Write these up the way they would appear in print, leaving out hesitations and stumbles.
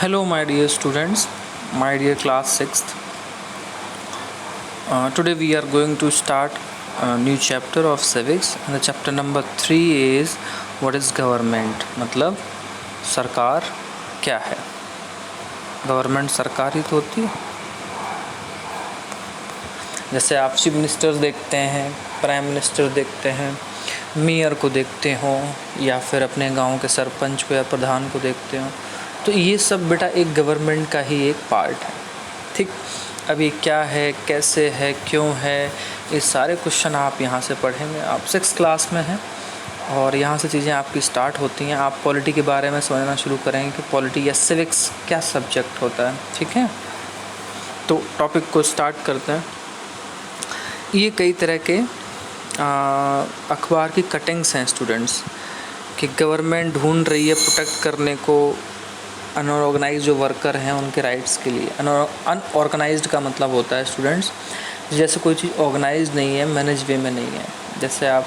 Hello, my dear students, my dear class 6th. Today we are going to start a new chapter of civics, and the chapter number 3 is what is government. मतलब सरकार क्या है. Government सरकार ही तो होती है. जैसे आप चीफ मिनिस्टर देखते हैं, प्राइम मिनिस्टर देखते हैं, मेयर को देखते हो, या फिर अपने गांव के सरपंच को या प्रधान को देखते हो, तो ये सब बेटा एक गवर्नमेंट का ही एक पार्ट है. ठीक, अभी क्या है, कैसे है, क्यों है, ये सारे क्वेश्चन आप यहाँ से पढ़ेंगे. आप 6th क्लास में हैं और यहाँ से चीज़ें आपकी स्टार्ट होती हैं. आप पॉलिटी के बारे में समझना शुरू करेंगे कि पॉलिटी या सिविक्स क्या सब्जेक्ट होता है. ठीक है, तो टॉपिक को स्टार्ट करते हैं. ये कई तरह के अखबार की कटिंग्स हैं स्टूडेंट्स, कि गवर्नमेंट ढूंढ रही है प्रोटेक्ट करने को अनऑर्गेनाइज्ड जो वर्कर हैं उनके राइट्स के लिए. अनऑर्गेनाइज्ड का मतलब होता है स्टूडेंट्स, जैसे कोई चीज़ ऑर्गेनाइज्ड नहीं है, मैनेज वे में नहीं है. जैसे आप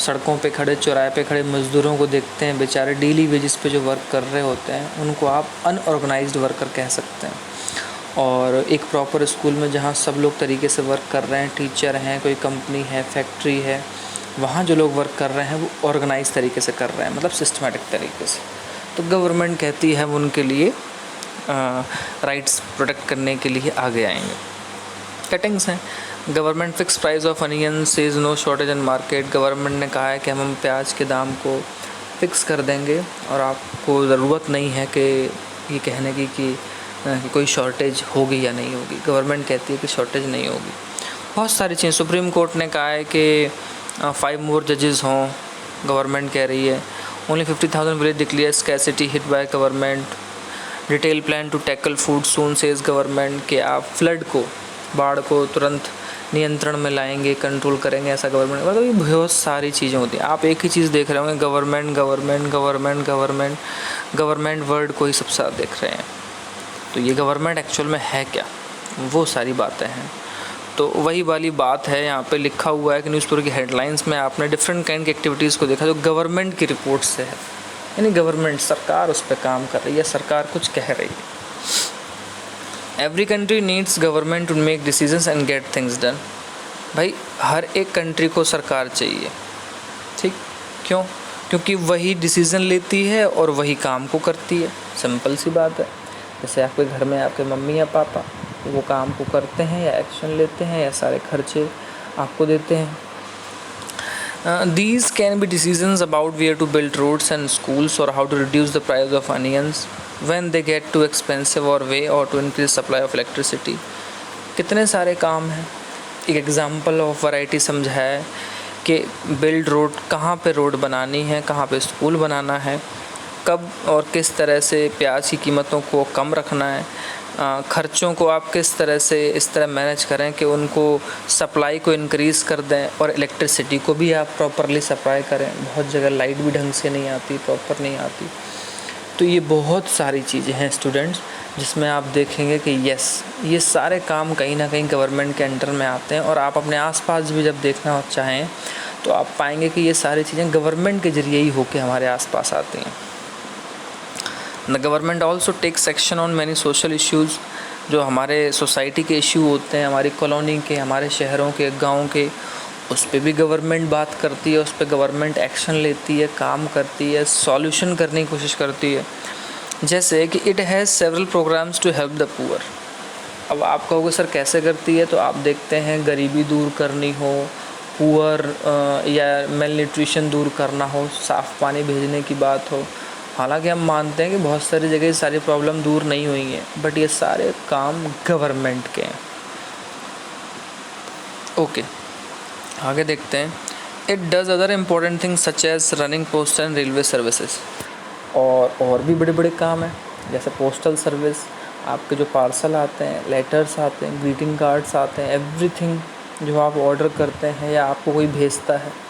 सड़कों पे खड़े, चौराहे पे खड़े मज़दूरों को देखते हैं, बेचारे डेली वेजेस पे जो वर्क कर रहे होते हैं, उनको आप अनऑर्गेनाइज्ड वर्कर कह सकते हैं. और एक प्रॉपर स्कूल में जहाँ सब लोग तरीके से वर्क कर रहे हैं, टीचर हैं, कोई कंपनी है, फैक्ट्री है, वहाँ जो लोग वर्क कर रहे हैं वो ऑर्गेनाइज तरीके से कर रहे हैं, मतलब सिस्टमेटिक तरीके से. तो गवर्नमेंट कहती है हम उनके लिए राइट्स प्रोटेक्ट करने के लिए आगे आएंगे. कटिंग्स हैं. Government fix price of onion says no shortage in market. Government ने कहा है कि हम प्याज के दाम को फिक्स कर देंगे और आपको ज़रूरत नहीं है कि ये कहने की कि कोई शॉर्टेज होगी या नहीं होगी. गवर्नमेंट कहती है कि शॉर्टेज नहीं होगी. बहुत सारी चीज़ें. सुप्रीम कोर्ट ने कहा है कि 5 मोर जजेस हों. गवर्नमेंट कह रही है only 50,000 village declare scarcity hit by government. Detail plan to tackle food soon says government, कि आप फ्लड को, बाढ़ को तुरंत नियंत्रण में लाएंगे, कंट्रोल करेंगे, ऐसा गवर्नमेंट. मतलब ये बहुत सारी चीज़ें होती हैं. आप एक ही चीज़ देख रहे होंगे, government government government government government word को ही सबसे ज़्यादा देख रहे हैं. तो ये गवर्नमेंट एक्चुअल में है क्या, वो सारी बातें हैं. तो वही वाली बात है, यहाँ पे लिखा हुआ है कि न्यूज़पेपर की हेडलाइंस में आपने डिफरेंट काइंड की एक्टिविटीज़ को देखा जो गवर्नमेंट की रिपोर्ट से है, यानी गवर्नमेंट, सरकार उस पर काम कर रही है, सरकार कुछ कह रही है. Every country needs government to make decisions and get things done. भाई हर एक कंट्री को सरकार चाहिए. ठीक, क्यों? क्योंकि वही डिसीज़न लेती है और वही काम को करती है. सिंपल सी बात है. जैसे आपके घर में आपके मम्मी या पापा वो काम को करते हैं या एक्शन लेते हैं या सारे खर्चे आपको देते हैं. These can be decisions about where to build roads and schools or how to reduce the price of onions when they get too expensive or way or to increase supply of electricity. कितने सारे काम हैं. एक example of variety समझाया है कि build road, कहाँ पे रोड बनानी है, कहाँ पे स्कूल बनाना है, कब और किस तरह से प्याज की कीमतों को कम रखना है, ख़र्चों को आप किस तरह से इस तरह मैनेज करें कि उनको सप्लाई को इंक्रीज़ कर दें और इलेक्ट्रिसिटी को भी आप प्रॉपरली सप्लाई करें. बहुत जगह लाइट भी ढंग से नहीं आती, प्रॉपर नहीं आती. तो ये बहुत सारी चीज़ें हैं स्टूडेंट्स, जिसमें आप देखेंगे कि यस, ये सारे काम कहीं ना कहीं गवर्नमेंट के अंडर में आते हैं. और आप अपने आसपास भी जब देखना चाहें तो आप पाएंगे कि ये सारी चीज़ें गवर्नमेंट के ज़रिए ही होकर हमारे आसपास आती हैं. The government also takes action on many social issues. जो हमारे सोसाइटी के इशू होते हैं, हमारी कॉलोनी के, हमारे शहरों के, गांव के, उस पर भी गवर्नमेंट बात करती है, उस पर गवर्नमेंट एक्शन लेती है, काम करती है, सॉल्यूशन करने की कोशिश करती है. जैसे कि it has several programmes to help the poor. अब आप कहोगे सर कैसे करती है, तो आप देखते हैं गरीबी दूर करनी हो, पुअर या मेल न्यूट्रिशन दूर करना हो, साफ़ पानी भेजने की बात हो. हालांकि हम मानते हैं कि बहुत सारी जगह सारी प्रॉब्लम दूर नहीं हुई हैं, बट ये सारे काम गवर्नमेंट के हैं. ओके, आगे देखते हैं. It does other important things such as running postal and railway services. और भी बड़े बड़े काम हैं, जैसे पोस्टल सर्विस, आपके जो पार्सल आते हैं, लेटर्स आते हैं, ग्रीटिंग कार्ड्स आते हैं, एवरीथिंग जो आप ऑर्डर करते हैं या आपको कोई भेजता है.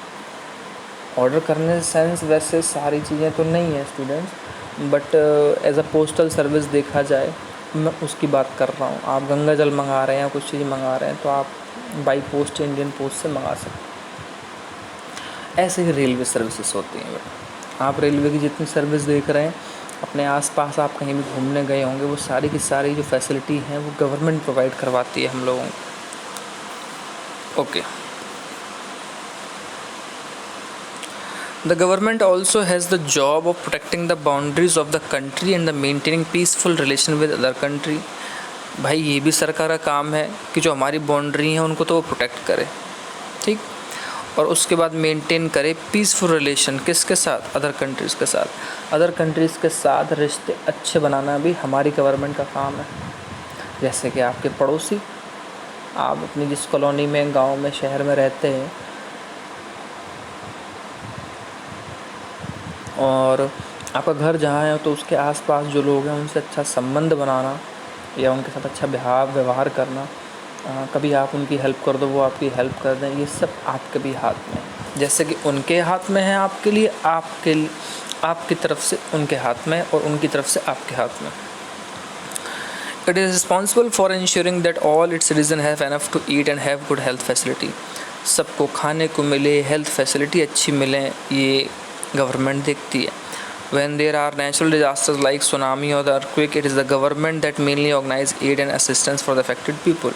ऑर्डर करने सेंस वैसे सारी चीज़ें तो नहीं है students, but as a postal service देखा जाए, मैं उसकी बात कर रहा हूँ. आप गंगा जल मंगा रहे हैं, कुछ चीज़ मंगा रहे हैं, तो आप बाई पोस्ट इंडियन पोस्ट से मंगा सकते हैं. ऐसे ही रेलवे सर्विसेज होती हैं. आप रेलवे की जितनी सर्विस देख रहे हैं, अपने आसपास आप कहीं भी घूमने गए होंगे, वो सारी की सारी जो फैसिलिटी हैं वो गवर्नमेंट प्रोवाइड करवाती है हम लोगों को। Okay, the government also has the job of protecting the boundaries of the country and the maintaining peaceful relation with other country. भाई ये भी सरकार का काम है कि जो हमारी बाउंड्री हैं उनको तो वो प्रोटेक्ट करे, ठीक, और उसके बाद मेंटेन करे पीसफुल रिलेशन किसके साथ, अदर कंट्रीज़ के साथ। अदर कंट्रीज़ के साथ रिश्ते अच्छे बनाना भी हमारी गवर्नमेंट का काम है। जैसे कि आपके पड़ोसी, आप अपनी जिस कॉलोनी में, गांव में, शहर में रहते हैं और आपका घर जहाँ है तो उसके आसपास जो लोग हैं उनसे अच्छा संबंध बनाना या उनके साथ अच्छा व्यवहार करना, कभी आप उनकी हेल्प कर दो वो आपकी हेल्प कर दें, ये सब आपके भी हाथ में है। जैसे कि उनके हाथ में है आपके लिए, आपकी तरफ से उनके हाथ में और उनकी तरफ से आपके हाथ में। It is responsible for ensuring that all its citizens have enough to eat and have good health facility। सबको खाने को मिले, हेल्थ फैसिलिटी अच्छी मिले, ये गवर्नमेंट देखती है। When there are natural disasters like tsunami or the earthquake, it is the government that mainly organize aid and assistance for the affected people।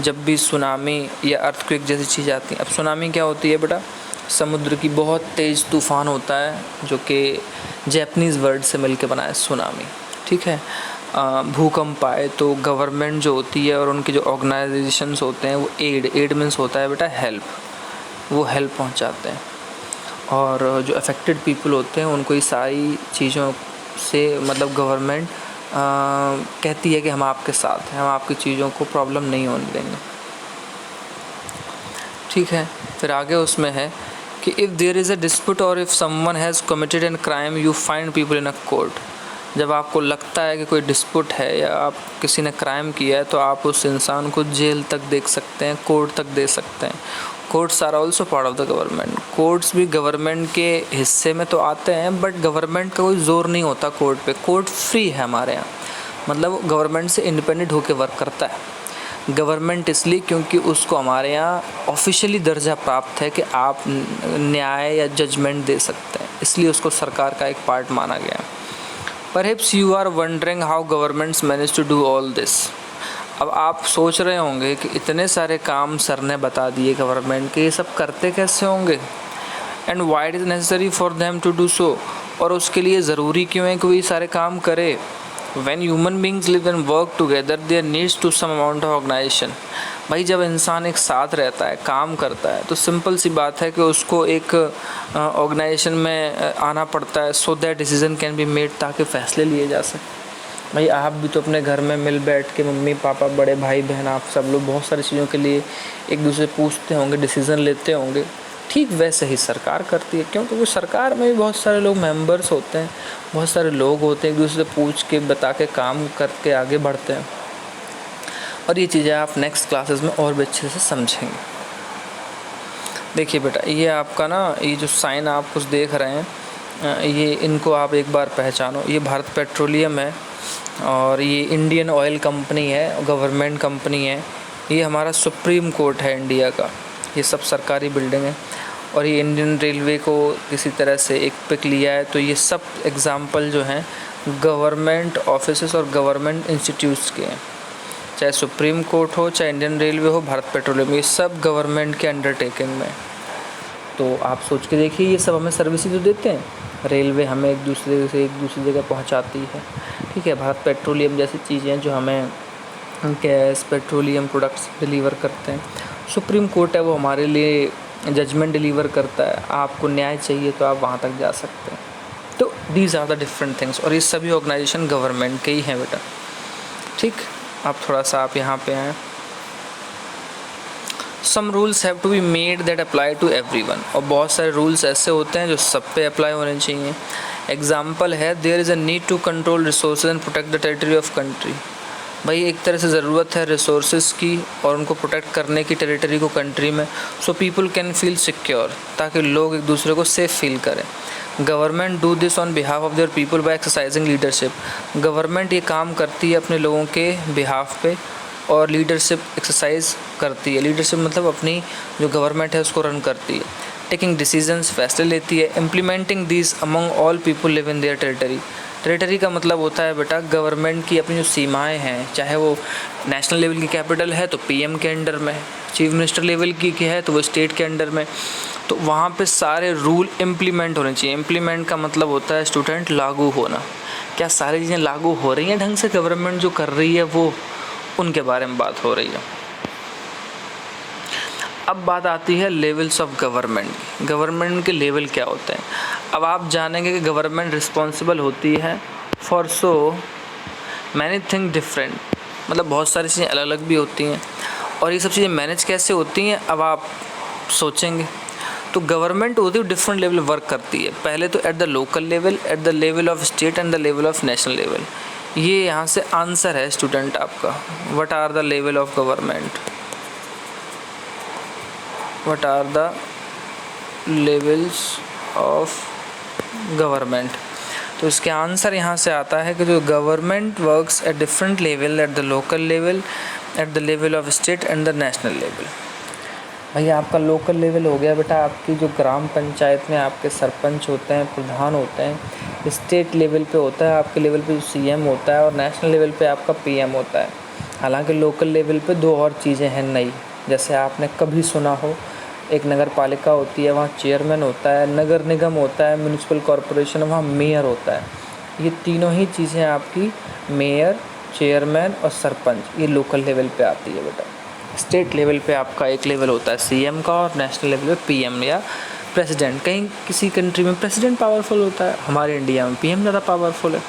जब भी सुनामी या अर्थक्वेक जैसी चीज़ आती है, अब सुनामी क्या होती है बेटा, समुद्र की बहुत तेज़ तूफ़ान होता है जो कि जैपनीज़ वर्ड से मिलके बना है सुनामी, ठीक है। भूकंप आए तो गवर्नमेंट जो होती है और उनके जो ऑर्गेनाइजेशंस होते हैं वो एड मीन्स होता है बेटा हेल्प, वो हेल्प पहुंचाते हैं। और जो अफेक्टेड पीपल होते हैं उनको ये सारी चीज़ों से मतलब गवर्नमेंट कहती है कि हम आपके साथ हैं, हम आपकी चीज़ों को प्रॉब्लम नहीं होने देंगे, ठीक है। फिर आगे उसमें है कि if there is a dispute और if someone has committed an crime you find people in a court. जब आपको लगता है कि कोई डिस्प्यूट है या आप किसी ने क्राइम किया है तो आप उस इंसान को जेल तक देख सकते हैं, कोर्ट तक दे सकते हैं। Courts are also part of the government. Courts भी गवर्नमेंट के हिस्से में तो आते हैं बट गवर्नमेंट का कोई ज़ोर नहीं होता कोर्ट पे। कोर्ट फ्री है हमारे यहाँ, मतलब गवर्नमेंट से इंडिपेंडेंट होकर वर्क करता है। गवर्नमेंट इसलिए क्योंकि उसको हमारे यहाँ ऑफिशियली दर्जा प्राप्त है कि आप न्याय या जजमेंट दे सकते हैं, इसलिए उसको सरकार का एक पार्ट माना गया है। Perhaps you are wondering how governments manage to do all this. अब आप सोच रहे होंगे कि इतने सारे काम सर ने बता दिए गवर्नमेंट के, ये सब करते कैसे होंगे, and why it is necessary for them to do so, और उसके लिए ज़रूरी क्यों है कि वो ये सारे काम करे। When human beings live and work together there needs to some amount of organisation. भाई जब इंसान एक साथ रहता है, काम करता है, तो सिंपल सी बात है कि उसको एक ऑर्गेनाइजेशन में आना पड़ता है so that decision can be made, ताकि फ़ैसले लिए जा सकें। भाई आप भी तो अपने घर में मिल बैठ के मम्मी पापा बड़े भाई बहन आप सब लोग बहुत सारी चीज़ों के लिए एक दूसरे पूछते होंगे, डिसीज़न लेते होंगे, ठीक वैसे ही सरकार करती है। क्यों? क्योंकि सरकार में भी बहुत सारे लोग मेंबर्स होते हैं, बहुत सारे लोग होते हैं, एक दूसरे से पूछ के बता के काम करके आगे बढ़ते हैं। और ये चीज़ें आप नेक्स्ट क्लासेस में और भी अच्छे से समझेंगे। देखिए बेटा, ये आपका ना ये जो साइन आप कुछ देख रहे हैं, ये इनको आप एक बार पहचानो। ये भारत पेट्रोलियम है और ये इंडियन ऑयल कंपनी है, गवर्नमेंट कंपनी है। ये हमारा सुप्रीम कोर्ट है इंडिया का। ये सब सरकारी बिल्डिंग है। और ये इंडियन रेलवे को किसी तरह से एक पिक लिया है, तो ये सब एग्जाम्पल जो हैं गवर्नमेंट ऑफिसेस और गवर्नमेंट इंस्टीट्यूट्स के हैं। चाहे सुप्रीम कोर्ट हो, चाहे इंडियन रेलवे हो, भारत पेट्रोलियम, ये सब गवर्नमेंट के अंडरटेकिंग में। तो आप सोच के देखिए, ये सब हमें सर्विस तो देते हैं। रेलवे हमें एक दूसरे से एक दूसरी जगह पहुंचाती है, ठीक है। भारत पेट्रोलियम जैसी चीज़ें जो हमें गैस, पेट्रोलियम प्रोडक्ट्स डिलीवर करते हैं। सुप्रीम कोर्ट है, वो हमारे लिए जजमेंट डिलीवर करता है। आपको न्याय चाहिए तो आप वहाँ तक जा सकते हैं। तो these are the different things, और ये सभी ऑर्गेनाइजेशन गवर्नमेंट के ही हैं बेटा, ठीक। आप थोड़ा सा आप यहाँ पे आएँ। Some rules have to be made that apply to everyone, और बहुत सारे रूल्स ऐसे होते हैं जो सब पे अप्लाई होने चाहिए। एग्जाम्पल है, there is a need to control resources and protect the territory of country. भाई एक तरह से ज़रूरत है रिसोर्सेज की और उनको प्रोटेक्ट करने की टेरिटरी को कंट्री में, so people can feel secure, ताकि लोग एक दूसरे को सेफ फील करें। Government do this on behalf of their people by exercising leadership. Government ये काम करती है अपने लोगों के बिहाफ पे और लीडरशिप एक्सरसाइज करती है। लीडरशिप मतलब अपनी जो गवर्नमेंट है उसको रन करती है। टेकिंग डिसीजंस, फैसले लेती है। Implementing these among all people live in their territory, territory का मतलब होता है बेटा गवर्नमेंट की अपनी जो सीमाएं हैं, चाहे वो नेशनल लेवल की कैपिटल है तो पीएम के अंडर में, चीफ मिनिस्टर लेवल की है तो वो स्टेट के अंडर में, तो वहाँ पे सारे रूल इम्प्लीमेंट होने चाहिए। इम्प्लीमेंट का मतलब होता है स्टूडेंट लागू होना। क्या सारी चीज़ें लागू हो रही हैं ढंग से, गवर्नमेंट जो कर रही है वो, उनके बारे में बात हो रही है। अब बात आती है लेवल्स ऑफ गवर्नमेंट। गवर्नमेंट के लेवल क्या होते हैं। अब आप जानेंगे कि गवर्नमेंट रिस्पॉन्सिबल होती है for so many thing different, मतलब बहुत सारी चीज़ें अलग अलग भी होती हैं। और ये सब चीज़ें मैनेज कैसे होती हैं अब आप सोचेंगे। तो गवर्नमेंट होती है डिफरेंट लेवल वर्क करती है। पहले तो at the local level, at the level of state and the level of national level. ये यहाँ से आंसर है स्टूडेंट आपका। What are the level of government, what are the levels of government. तो इसके आंसर यहाँ से आता है कि जो government works at different level, at the local level, at the level of state and the national level. भैया आपका लोकल लेवल हो गया बेटा, आपकी जो ग्राम पंचायत में आपके सरपंच होते हैं, प्रधान होते हैं। स्टेट लेवल पे होता है आपके लेवल पे जो सीएम होता है, और नेशनल लेवल पे आपका पीएम होता है। हालांकि लोकल लेवल पे दो और चीज़ें हैं नई, जैसे आपने कभी सुना हो एक नगर पालिका होती है, वहाँ चेयरमैन होता है, नगर निगम होता है, म्यूनिसिपल कॉरपोरेशन, वहाँ मेयर होता है। ये तीनों ही चीज़ें आपकी मेयर, चेयरमैन और सरपंच, ये लोकल लेवल पे आती है बेटा। स्टेट लेवल पे आपका एक लेवल होता है सीएम का, और नेशनल लेवल पे पीएम या प्रेसिडेंट। कहीं किसी कंट्री में प्रेसिडेंट पावरफुल होता है, हमारे इंडिया में पीएम ज़्यादा पावरफुल है।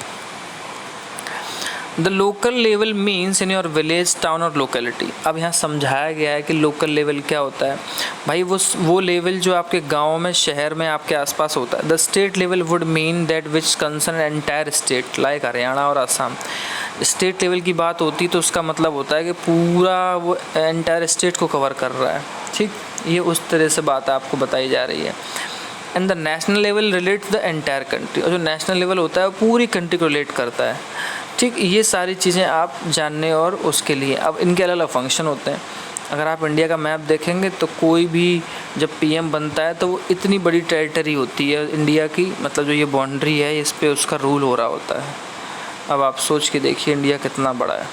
The local level means in your village, town और लोकेलिटी। अब यहाँ समझाया गया है कि लोकल लेवल क्या होता है। भाई वो लेवल जो आपके गांव में, शहर में, आपके आसपास होता है। The state level would mean that which concern entire state like Haryana और असम। स्टेट लेवल की बात होती तो उसका मतलब होता है कि पूरा वो एंटायर स्टेट को कवर कर रहा है। ठीक, ये उस तरह से बात आपको बताई जा रही है। And the national level relate the entire country. और जो नेशनल लेवल होता है वो पूरी कंट्री को रिलेट करता है। ठीक, ये सारी चीज़ें आप जानने और उसके लिए अब इनके अलग अलग फंक्शन होते हैं। अगर आप इंडिया का मैप देखेंगे तो कोई भी जब पीएम बनता है तो वो इतनी बड़ी टेरिटरी होती है इंडिया की, मतलब जो ये बाउंड्री है इस पे उसका रूल हो रहा होता है। अब आप सोच के देखिए इंडिया कितना बड़ा है।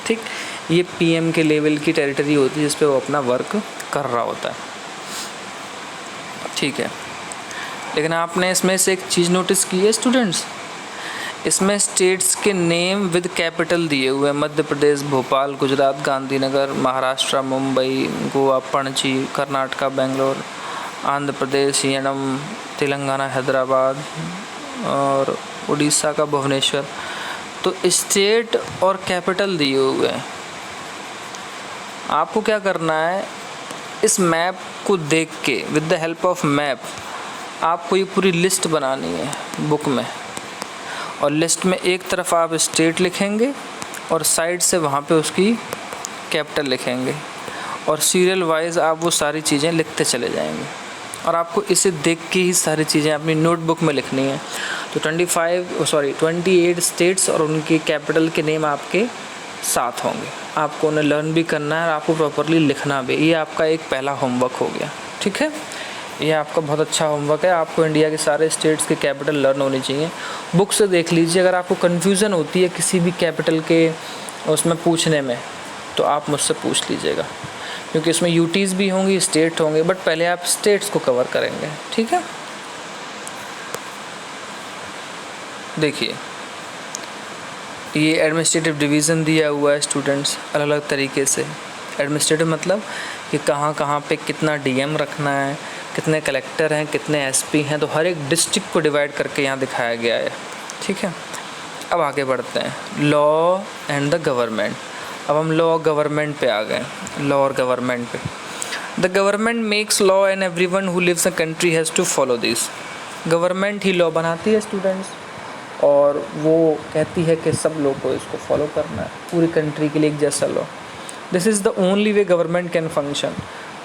ठीक, ये पीएम के लेवल की टेरिटरी होती है जिस पे वो अपना वर्क कर रहा होता है। ठीक है, लेकिन आपने इसमें से एक चीज़ नोटिस की है स्टूडेंट्स, इसमें स्टेट्स के नेम विद कैपिटल दिए हुए हैं। मध्य प्रदेश भोपाल, गुजरात गांधीनगर, महाराष्ट्र मुंबई, गोवा पणजी, कर्नाटका बेंगलोर, आंध्र प्रदेश यनम, तेलंगाना हैदराबाद और उड़ीसा का भुवनेश्वर। तो स्टेट और कैपिटल दिए हुए हैं। आपको क्या करना है, इस मैप को देख के with the help of map आपको ये पूरी लिस्ट बनानी है बुक में। और लिस्ट में एक तरफ आप स्टेट लिखेंगे और साइड से वहाँ पे उसकी कैपिटल लिखेंगे, और सीरियल वाइज आप वो सारी चीज़ें लिखते चले जाएंगे। और आपको इसे देख के ही सारी चीज़ें अपनी नोटबुक में लिखनी है। तो 28 स्टेट्स और उनके कैपिटल के नेम आपके साथ होंगे। आपको उन्हें लर्न भी करना है और आपको प्रॉपरली लिखना भी। ये आपका एक पहला होमवर्क हो गया। ठीक है, ये आपका बहुत अच्छा होमवर्क है। आपको इंडिया के सारे स्टेट्स के कैपिटल लर्न होने चाहिए। बुक से देख लीजिए, अगर आपको कन्फ्यूज़न होती है किसी भी कैपिटल के उसमें पूछने में तो आप मुझसे पूछ लीजिएगा, क्योंकि इसमें यूटीज़ भी होंगी, स्टेट होंगे, बट पहले आप स्टेट्स को कवर करेंगे। ठीक है, देखिए ये एडमिनिस्ट्रेटिव डिवीज़न दिया हुआ है स्टूडेंट्स अलग अलग तरीके से। एडमिनिस्ट्रेटिव मतलब कि कहाँ कहाँ पे कितना डीएम रखना है, कितने कलेक्टर हैं, कितने एसपी हैं, तो हर एक डिस्ट्रिक्ट को डिवाइड करके यहाँ दिखाया गया है। ठीक है, अब आगे बढ़ते हैं। Law and the government. अब हम लॉ गवर्नमेंट पे आ गए। लॉ और गवर्नमेंट पे, the government makes law and everyone who lives in country has to follow this. Government ही लॉ बनाती है स्टूडेंट्स, और वो कहती है कि सब लोग को इसको फॉलो करना है, पूरी कंट्री के लिए एक जैसा law. This is the only way government can function.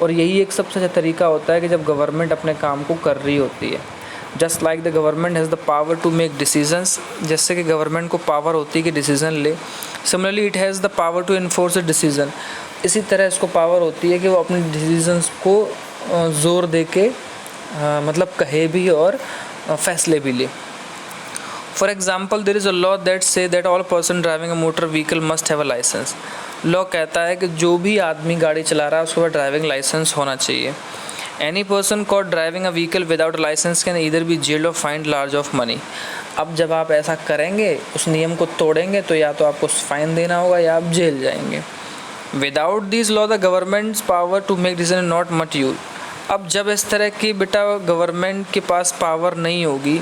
और यही एक सबसे अच्छा तरीका होता है कि जब गवर्नमेंट अपने काम को कर रही होती है। Just like the government has the power to make decisions, जैसे कि गवर्नमेंट को पावर होती है कि डिसीज़न ले। Similarly it has the power to enforce a decision, इसी तरह इसको पावर होती है कि वो अपने डिसीजंस को ज़ोर दे के मतलब कहे भी और फैसले भी ले। For example, there is a law that say that all person driving a motor vehicle must have a license. Law कहता है कि जो भी आदमी गाड़ी चला रहा है उसके पास ड्राइविंग लाइसेंस होना चाहिए. Any person caught driving a vehicle without a license can either be jailed or fined large of money. अब जब आप ऐसा करेंगे, उस नियम को तोड़ेंगे, तो या तो आपको फाइन देना होगा या आप जेल जाएंगे. Without these law, the government's power to make decision not much use. अब जब इस तरह की बेटा गवर्नमेंट के पास पावर नहीं होगी,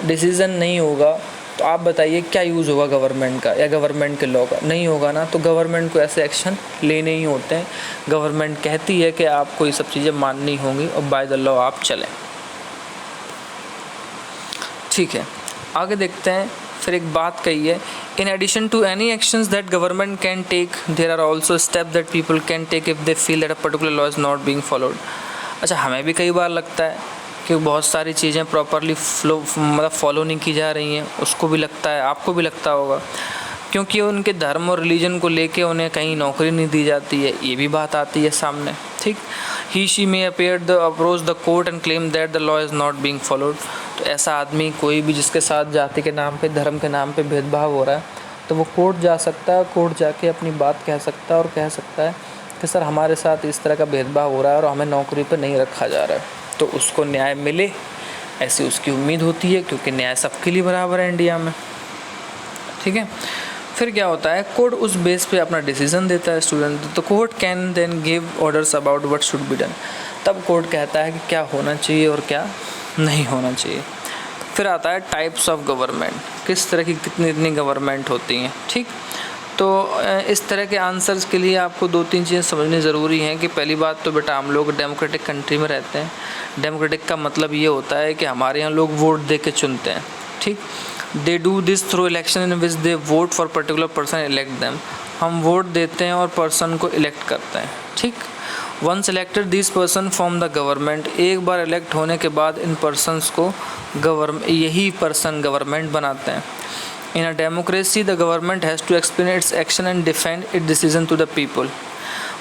डिसीज़न नहीं होगा, तो आप बताइए क्या यूज़ होगा गवर्नमेंट का या गवर्नमेंट के लॉ का? नहीं होगा ना. तो गवर्नमेंट को ऐसे एक्शन लेने ही होते हैं. गवर्नमेंट कहती है कि आपको ये सब चीज़ें माननी होंगी और बाय द लॉ आप चलें. ठीक है, आगे देखते हैं. फिर एक बात कही है, in addition to any actions that government can take, there are also step that people can take if they feel that a particular law is not being followed. अच्छा, हमें भी कई बार लगता है कि बहुत सारी चीज़ें प्रॉपरली फॉलो नहीं की जा रही हैं. उसको भी लगता है, आपको भी लगता होगा, क्योंकि उनके धर्म और रिलीजन को लेके उन्हें कहीं नौकरी नहीं दी जाती है. ये भी बात आती है सामने. ठीक, he she may appear approach the court and claim that the law is not being followed. तो ऐसा आदमी कोई भी जिसके साथ जाति के नाम पे, धर्म के नाम पे भेदभाव हो रहा है, तो वो कोर्ट जा सकता है. कोर्ट जाके अपनी बात कह सकता है और कह सकता है कि सर हमारे साथ इस तरह का भेदभाव हो रहा है और हमें नौकरी पर नहीं रखा जा रहा है. तो उसको न्याय मिले, ऐसी उसकी उम्मीद होती है, क्योंकि न्याय सबके लिए बराबर है इंडिया में. ठीक है, फिर क्या होता है, कोर्ट उस बेस पे अपना डिसीजन देता है स्टूडेंट. तो court can then give orders about what should be done. तब कोर्ट कहता है कि क्या होना चाहिए और क्या नहीं होना चाहिए. फिर आता है टाइप्स ऑफ गवर्नमेंट, किस तरह की कितनी गवर्नमेंट होती हैं. ठीक, तो इस तरह के आंसर्स के लिए आपको 2-3 चीज़ें समझनी ज़रूरी हैं. कि पहली बात तो बेटा, हम लोग डेमोक्रेटिक कंट्री में रहते हैं. डेमोक्रेटिक का मतलब ये होता है कि हमारे यहाँ लोग वोट दे के चुनते हैं. ठीक, they do this through election in which they vote for particular person, elect them. हम वोट देते हैं और पर्सन को इलेक्ट करते हैं. ठीक, once elected this person form the government. एक बार इलेक्ट होने के बाद इन पर्सनस को यही पर्सन गवर्नमेंट बनाते हैं. In a democracy, the government has to explain its action and defend its decision to the people.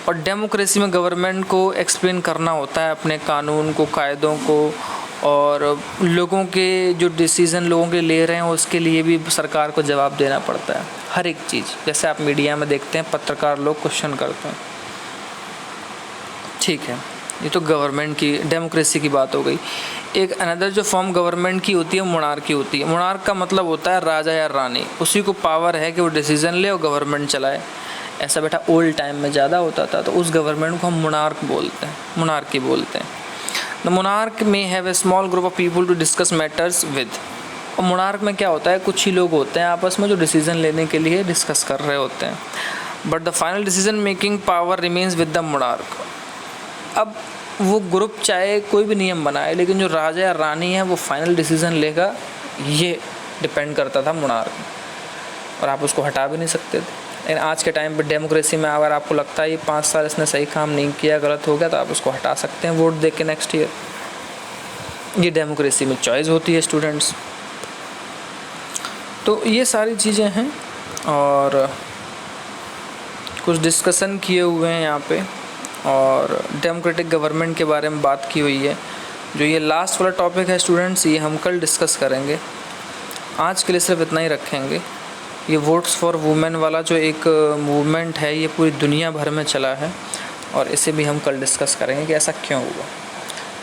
और डेमोक्रेसी में गवर्नमेंट को एक्सप्लेन करना होता है अपने कानून को, कायदों को, और लोगों के जो डिसीज़न लोगों के ले रहे हैं उसके लिए भी सरकार को जवाब देना पड़ता है. हर एक चीज़, जैसे आप मीडिया में देखते हैं पत्रकार लोग क्वेश्चन करते हैं. ठीक है, ये तो गवर्नमेंट की डेमोक्रेसी की बात हो गई. एक अनदर जो फॉर्म गवर्नमेंट की होती है मोनार्की होती है. मोनार्क का मतलब होता है राजा या रानी. उसी को पावर है कि वो डिसीज़न ले और गवर्नमेंट चलाए. ऐसा बेटा ओल्ड टाइम में ज़्यादा होता था, तो उस गवर्नमेंट को हम मोनार्क बोलते हैं, मोनार्की बोलते हैं. The monarch may have a small group of people to discuss matters with. और मोनार्क में क्या होता है, कुछ ही लोग होते हैं आपस में जो डिसीज़न लेने के लिए डिस्कस कर रहे होते हैं. But the final decision making power remains with the monarch. अब वो ग्रुप चाहे कोई भी नियम बनाए, लेकिन जो राजा या रानी है वो फाइनल डिसीज़न लेगा, ये डिपेंड करता था मोनार्क, और आप उसको हटा भी नहीं सकते थे. लेकिन आज के टाइम पे डेमोक्रेसी में अगर आपको लगता है ये 5 साल इसने सही काम नहीं किया, गलत हो गया, तो आप उसको हटा सकते हैं वोट दे के नेक्स्ट ईयर. ये डेमोक्रेसी में चॉइस होती है स्टूडेंट्स. तो ये सारी चीज़ें हैं और कुछ डिस्कशन किए हुए हैं यहाँ पे, और डेमोक्रेटिक गवर्नमेंट के बारे में बात की हुई है. जो ये लास्ट वाला टॉपिक है स्टूडेंट्स, ये हम कल डिस्कस करेंगे. आज के लिए सिर्फ इतना ही रखेंगे. ये वोट्स फॉर वुमेन वाला जो एक मूवमेंट है, ये पूरी दुनिया भर में चला है, और इसे भी हम कल डिस्कस करेंगे कि ऐसा क्यों हुआ.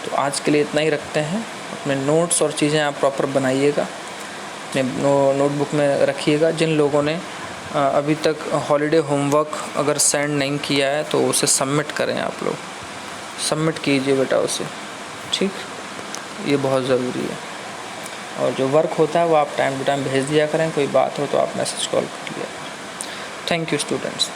तो आज के लिए इतना ही रखते हैं. अपने नोट्स और चीज़ें आप प्रॉपर बनाइएगा, अपने नोटबुक में रखिएगा. जिन लोगों ने अभी तक हॉलीडे होमवर्क अगर सेंड नहीं किया है तो उसे सबमिट करें. आप लोग सबमिट कीजिए बेटा उसे. ठीक, ये बहुत ज़रूरी है. और जो वर्क होता है वो आप टाइम टू टाइम भेज दिया करें. कोई बात हो तो आप मैसेज कॉल कर लिया. Thank you students.